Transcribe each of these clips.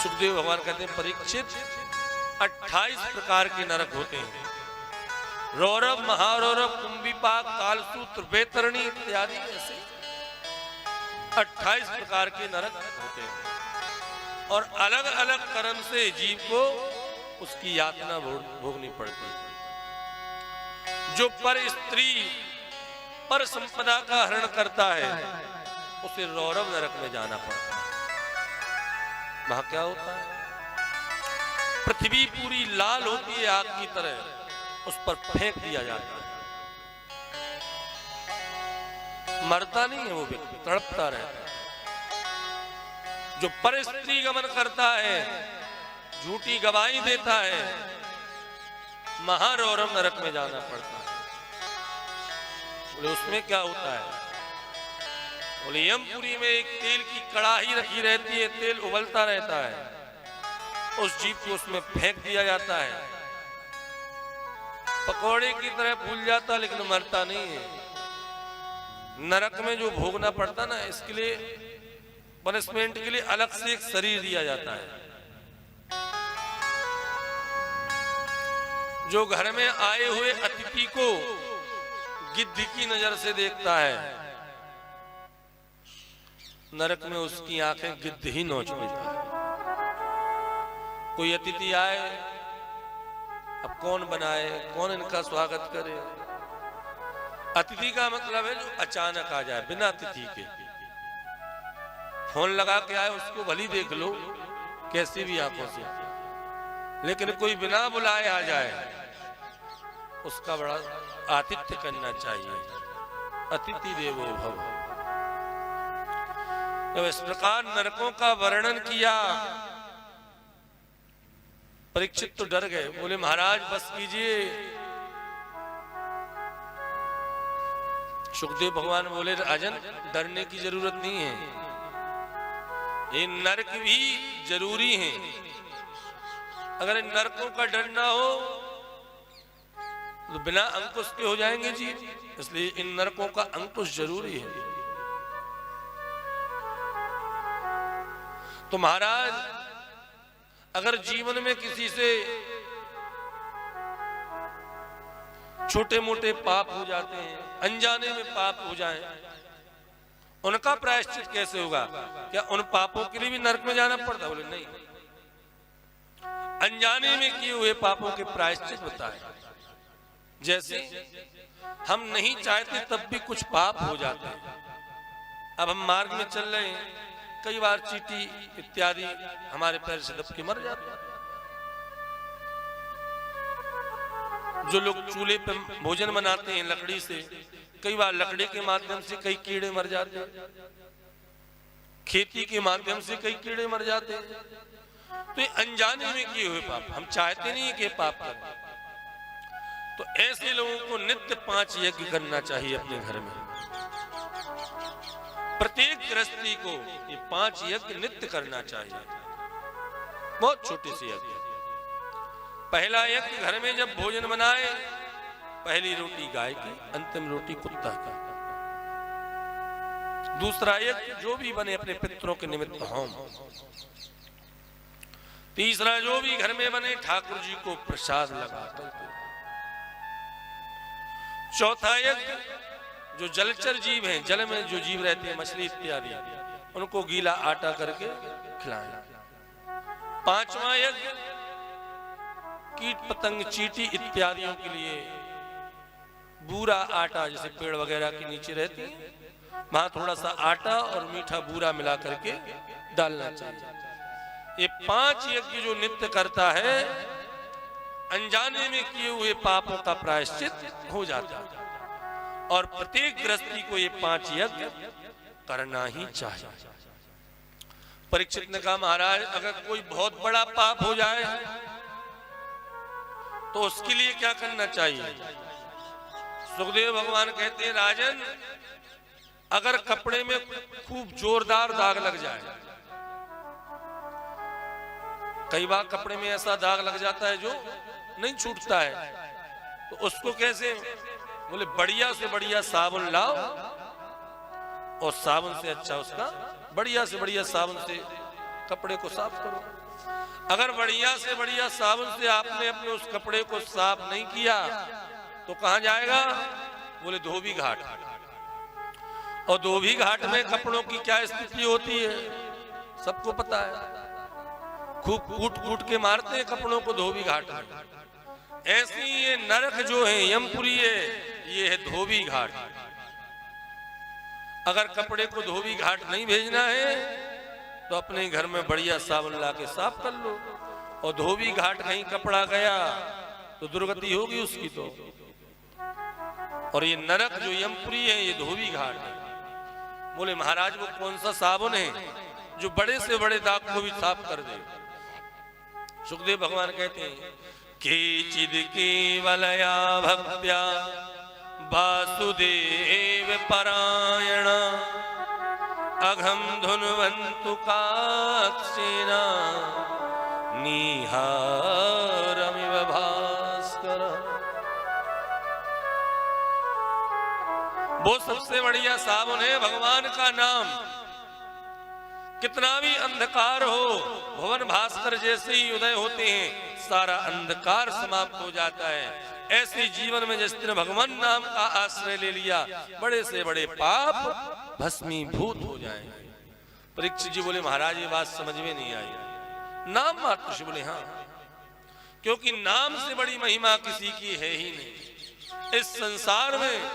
सुखदेव भगवान कहते हैं परीक्षित 28 प्रकार के नरक होते हैं। रौरव, महारौरव, कुंभीपाक, कालसूत्र, वैतरणी इत्यादि ऐसे 28 प्रकार के नरक होते हैं और अलग अलग कर्म से जीव को उसकी यातना भोगनी पड़ती है। जो पर स्त्री पर संपदा का हरण करता है उसे रौरव नरक में जाना पड़ता है। वहां क्या होता है? पृथ्वी पूरी लाल होती है आग की तरह, उस पर फेंक दिया जाता है। मरता नहीं है वो व्यक्ति, तड़पता रहता है। जो पर स्त्री गमन करता है, झूठी गवाही देता है, महारौरव नरक में जाना पड़ता है। बोले उसमें क्या होता है? बोले यमपुरी में एक तेल की कड़ाही रखी रहती है, तेल उबलता रहता है, उस जीव को उसमें फेंक दिया जाता है। पकौड़े की तरह फूल जाता लेकिन मरता नहीं है। नरक में जो भोगना पड़ता ना, इसके लिए पनिशमेंट के लिए अलग से एक शरीर दिया जाता है। जो घर में आए हुए अतिथि को गिद्ध की नजर से देखता है, नरक में उसकी आंखें गिद्ध ही नोच लेता है। कोई अतिथि आए, अब कौन बनाए, कौन इनका स्वागत करे? अतिथि का मतलब है जो अचानक आ जाए, बिना अतिथि के। फोन लगा के आए, उसको भली देख लो कैसी भी आंखों से, लेकिन कोई बिना बुलाए आ जाए, उसका बड़ा आतिथ्य करना चाहिए। अतिथि देवो भव। जब इस प्रकार नरकों का वर्णन किया, परीक्षित तो डर गए। बोले महाराज बस कीजिए। सुखदेव भगवान बोले राजन डरने की जरूरत नहीं है, ये नरक भी जरूरी है। अगर इन नरकों का डर ना हो तो बिना अंकुश के हो जाएंगे जी, इसलिए इन नरकों का अंकुश जरूरी है। तो महाराज अगर जीवन में किसी से छोटे मोटे पाप हो जाते हैं, अनजाने में पाप हो जाएं, उनका प्रायश्चित कैसे होगा? क्या उन पापों के लिए भी नरक में जाना पड़ता? बोले नहीं, अनजाने में किए हुए पापों के प्रायश्चित बताए। जैसे हम नहीं चाहते तब भी कुछ पाप हो जाते हैं। अब हम मार्ग में चल रहे हैं, कई बार चींटी इत्यादि हमारे पैर से दब के मर जाते हैं। जो लोग चूल्हे पर भोजन बनाते हैं लकड़ी से, कई बार लकड़ी के माध्यम से कई कीड़े मर जाते हैं, खेती के माध्यम से कई कीड़े मर जाते हैं। तो ये अनजाने में किए हुए पाप, हम चाहते नहीं कि पाप करें। तो ऐसे लोगों को नित्य 5 यज्ञ करना चाहिए अपने घर में। प्रत्येक गृहस्थी को ये 5 यज्ञ नित्य करना चाहिए। बहुत छोटे से यज्ञ। पहला यज्ञ घर में जब भोजन बनाए, पहली रोटी गाय की, अंतिम रोटी कुत्ता की। दूसरा यज्ञ जो भी बने अपने पितरों के निमित्त होम। तीसरा जो भी घर में बने ठाकुर जी को प्रसाद लगाकर। चौथा यज्ञ जो जलचर जीव हैं, जल में जो जीव रहते हैं, मछली इत्यादि, उनको गीला आटा करके खिलाएं। पांचवा यज्ञ कीट पतंग चींटी इत्यादियों के लिए बूरा आटा, जैसे पेड़ वगैरह के नीचे रहते हैं, वहां थोड़ा सा आटा और मीठा बूरा मिला करके डालना चाहिए। ये 5 यज्ञ जो नित्य करता है, अनजाने में किए हुए पापों का प्रायश्चित हो जाता है। और प्रत्येक गृहस्थी को ये 5 यज्ञ करना ही चाहिए। परीक्षित ने कहा महाराज अगर कोई बहुत बड़ा पाप हो जाए तो उसके लिए क्या करना चाहिए? सुखदेव भगवान कहते हैं राजन अगर कपड़े में खूब जोरदार दाग लग जाए, कई बार कपड़े में ऐसा दाग लग जाता है जो नहीं छूटता है, तो उसको कैसे? बोले बढ़िया से बढ़िया साबुन लाओ और साबुन से अच्छा उसका बढ़िया से बढ़िया साबुन से कपड़े को साफ करो। अगर बढ़िया से बढ़िया साबुन से आपने अपने उस कपड़े को साफ नहीं किया तो कहां जाएगा? बोले धोबी घाट। और धोबी घाट में कपड़ों की क्या स्थिति होती है सबको पता है, खूब कूट कूट के मारते हैं कपड़ों को धोबी घाट में। ऐसी ये नरक जो है यमपुरी है, ये है धोबी घाट। अगर कपड़े को धोबी घाट नहीं भेजना है तो अपने घर में बढ़िया साबुन ला के साफ कर लो। और धोबी घाट कहीं कपड़ा गया तो दुर्गति होगी उसकी तो। और ये नरक जो यमपुरी है ये धोबी घाट है। बोले महाराज वो कौन सा साबुन है जो बड़े से बड़े दाग को भी साफ कर दे? सुखदेव भगवान कहते हैं केचिद केवलया भक्त्या वासुदेव परायण अघम धुन्वन्तु काक्षेना निहारमिव भास्कर। वो सबसे बढ़िया साबुन है भगवान का नाम। कितना भी अंधकार हो, भुवन भास्कर जैसे ही उदय होते हैं सारा अंधकार समाप्त हो जाता है। ऐसे जीवन में जिस दिन भगवान नाम का आश्रय ले लिया बड़े से बड़े पाप भस्मीभूत हो जाएंगे। परीक्षित जी बोले महाराज ये बात समझ में नहीं आई। नाम मात्र से बोले हाँ, क्योंकि नाम से बड़ी महिमा किसी की है ही नहीं। इस संसार में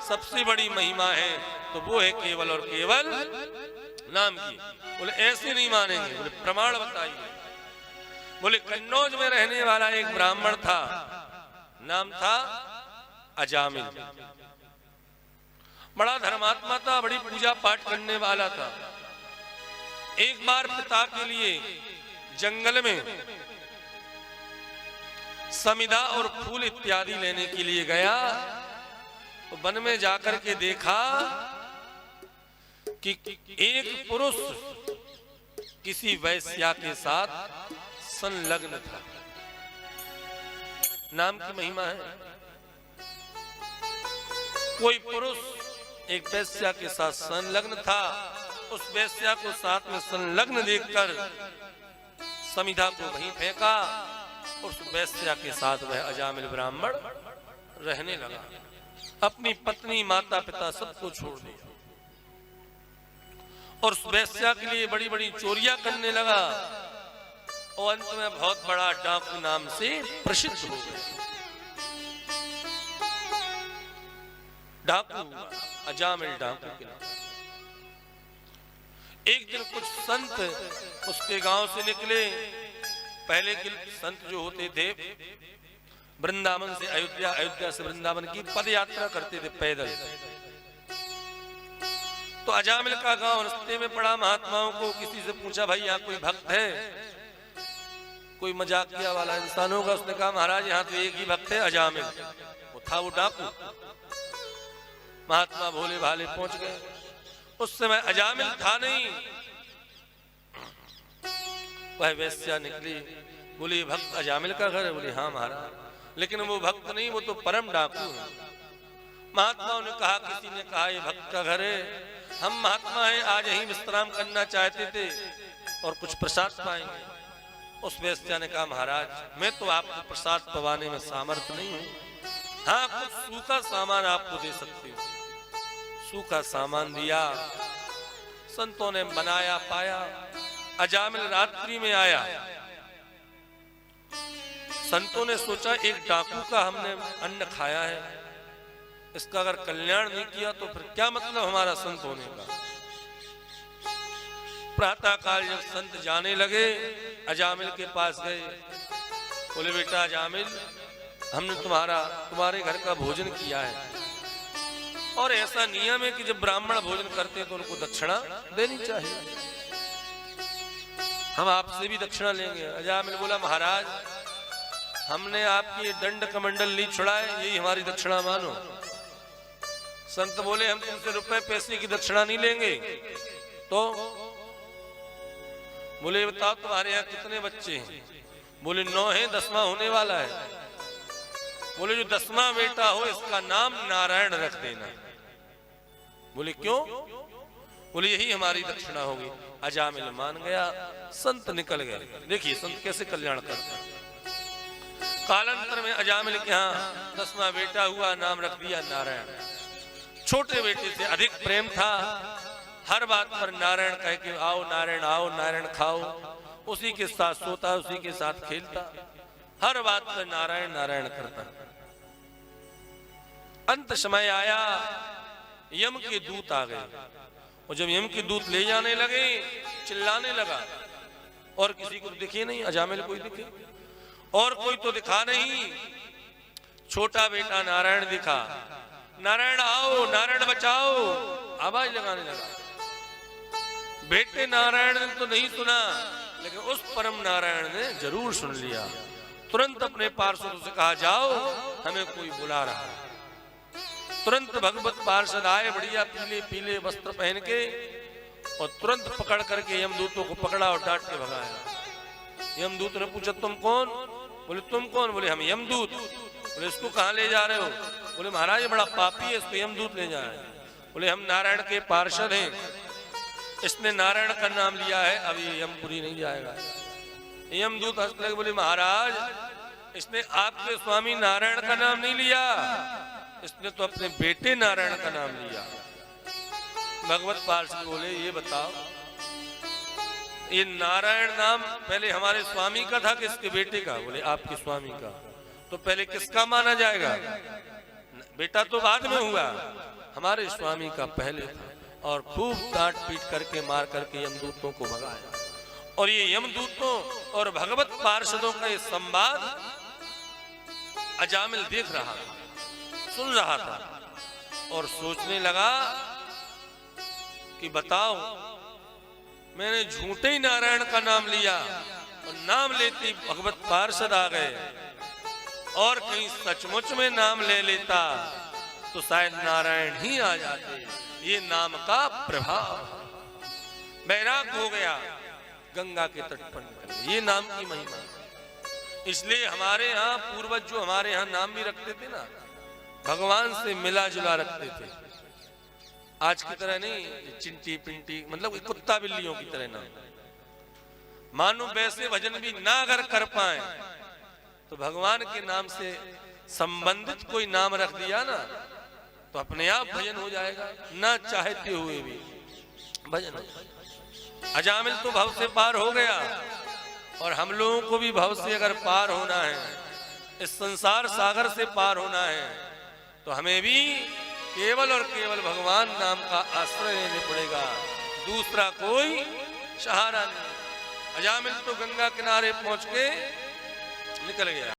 सबसे बड़ी महिमा है तो वो है केवल और केवल नाम की। बोले ऐसे नहीं मानेंगे, बोले प्रमाण बताइए। बोले कन्नौज में रहने वाला एक ब्राह्मण था, नाम था अजामिल। बड़ा धर्मात्मा था, बड़ी पूजा पाठ करने वाला था। एक बार पिता के लिए जंगल में समिधा और फूल इत्यादि लेने के लिए गया तो वन में जाकर के देखा कि एक पुरुष किसी वैश्या के साथ संलग्न था। नाम की महिमा है। कोई पुरुष एक वैश्या के साथ संलग्न था। उस वैश्या को साथ में संलग्न देखकर समिधा को वहीं फेंका। उस वैश्या के साथ वह अजामिल ब्राह्मण रहने लगा। अपनी पत्नी माता पिता सबको छोड़ दिया और उस वैश्या के लिए बड़ी बड़ी चोरियां करने लगा और अंत में बहुत बड़ा डाकू नाम से प्रसिद्ध हो गया। डाकू अजामिल डाकू के नाम। एक दिन कुछ संत उसके गांव से निकले। पहले के संत जो होते थे वृंदावन से अयोध्या, अयोध्या से वृंदावन की पद यात्रा करते थे पैदल। तो अजामिल का गांव रास्ते में पड़ा। महात्माओं को किसी से पूछा भाई यहाँ कोई भक्त है? कोई मजाकिया वाला इंसान होगा। उसने कहा महाराज यहाँ तो एक ही भक्त है अजामिल। वो था वो डाकू। महात्मा भोले भाले पहुंच गए। उस समय अजामिल था नहीं। वह वैश्या निकली, बोली भक्त अजामिल का घर है? बोली हाँ महाराज। लेकिन वो भक्त नहीं, वो तो परम डाकू है। महात्माओं ने कहा, किसी ने कहा ये भक्त का घर है। हम महात्मा हैं, आज यहीं विश्राम करना चाहते थे और कुछ प्रसाद पाएंगे। उस वैश्या ने कहा महाराज मैं तो आपको प्रसाद पवाने में सामर्थ्य नहीं हूं। हाँ कुछ सूखा सामान आपको दे सकती हूँ। सूखा सामान दिया। संतों ने बनाया पाया। अजामिल रात्रि में आया। संतों ने सोचा एक डाकू का हमने अन्न खाया है, इसका अगर कल्याण नहीं किया तो फिर क्या मतलब हमारा संत होने का। प्रातः काल जब संत जाने लगे अजामिल के पास गए। बोले बेटा अजामिल हमने तुम्हारे घर का भोजन किया है और ऐसा नियम है कि जब ब्राह्मण भोजन करते हैं तो उनको दक्षिणा देनी चाहिए। हम आपसे भी दक्षिणा लेंगे। अजामिल बोला महाराज हमने आपकी दंड कमंडल नहीं छुड़ाए, यही हमारी दक्षिणा मानो। संत बोले हम तुमसे रुपए पैसे की दक्षिणा नहीं लेंगे। तो बोले बताओ तुम्हारे यहाँ कितने बच्चे हैं? बोले 9 हैं, 10वां होने वाला है। बोले जो 10वां बेटा हो इसका नाम नारायण रख देना। बोले क्यों? बोले यही हमारी दक्षिणा होगी। अजामिल मान गया, संत निकल गए। देखिए संत कैसे कल्याण करते हैं। कालांतर में अजामिल के यहाँ 10वां बेटा हुआ, नाम रख दिया नारायण। छोटे बेटे से अधिक प्रेम था, हर बात पर नारायण कह के आओ नारायण खाओ, उसी के साथ सोता, उसी के साथ खेलता, हर बात पर नारायण नारायण करता। अंत समय आया, यम के दूत आ गए, और जब यम के दूत ले जाने लगे चिल्लाने लगा, और किसी को दिखे नहीं, अजामिल कोई दिखे और कोई तो दिखा नहीं। छोटा बेटा नारायण दिखा, नारायण आओ नारायण बचाओ, आवाज लगाने लगा। बेटे नारायण ने तो नहीं सुना, लेकिन उस परम नारायण ने जरूर सुन लिया। तुरंत अपने पार्षदों से कहा जाओ हमें कोई बुला रहा है। तुरंत भगवत पार्षद आए, बढ़िया पीले पीले वस्त्र पहन के, और तुरंत पकड़ करके यमदूतों को पकड़ा और डांट के भगाया। यमदूत ने पूछा तुम कौन? बोले तुम कौन? बोले हम यमदूत। बोले इसको कहाँ ले जा रहे हो? बोले महाराज ये बड़ा पापी है, इसको यमदूत ले जा रहे हैं। बोले हम नारायण के पार्षद हैं, इसने नारायण का नाम लिया है, अब ये यमपुरी नहीं जाएगा। यमदूत हंसने लगे, बोले महाराज इसने आपके स्वामी नारायण का नाम नहीं लिया, इसने तो अपने बेटे नारायण का नाम लिया। भगवत पार्षद बोले ये बताओ, ये नारायण नाम पहले हमारे स्वामी का था कि इसके बेटे का? बोले आपके स्वामी का। तो पहले किसका माना जाएगा? बेटा तो बाद में हुआ, हमारे स्वामी का पहले था। और खूब डांट पीट करके मार करके यमदूतों को भगाया। और ये यमदूतों और भगवत पार्षदों का ये संवाद अजामिल देख रहा था, सुन रहा था, और सोचने लगा कि बताओ मैंने झूठे ही नारायण का नाम लिया, और नाम लेते भगवत पार्षद आ गए, और कहीं सचमुच में नाम ले लेता तो शायद नारायण ही आ जाते। ये नाम का प्रभाव। बैराग हो गया, गंगा के तट पर निकल, ये नाम की महिमा। इसलिए हमारे यहाँ पूर्वज जो हमारे यहाँ नाम भी रखते थे ना, भगवान से मिला जुला रखते थे। आज की तरह नहीं चिंटी पिंटी, मतलब कुत्ता बिल्लियों की तरह ना। मानो वैसे भजन भी ना अगर कर पाए तो भगवान के नाम से संबंधित कोई नाम रख दिया ना, तो अपने आप भजन हो जाएगा, ना चाहते हुए भी भजन हो जाएगा। अजामिल तो भव से पार हो गया, और हम लोगों को भी भव से अगर पार होना है, इस संसार सागर से पार होना है, तो हमें भी केवल और केवल भगवान नाम का आश्रय लेने पड़ेगा, दूसरा कोई सहारा नहीं। अजामिल तो गंगा किनारे पहुंच के निकल गया।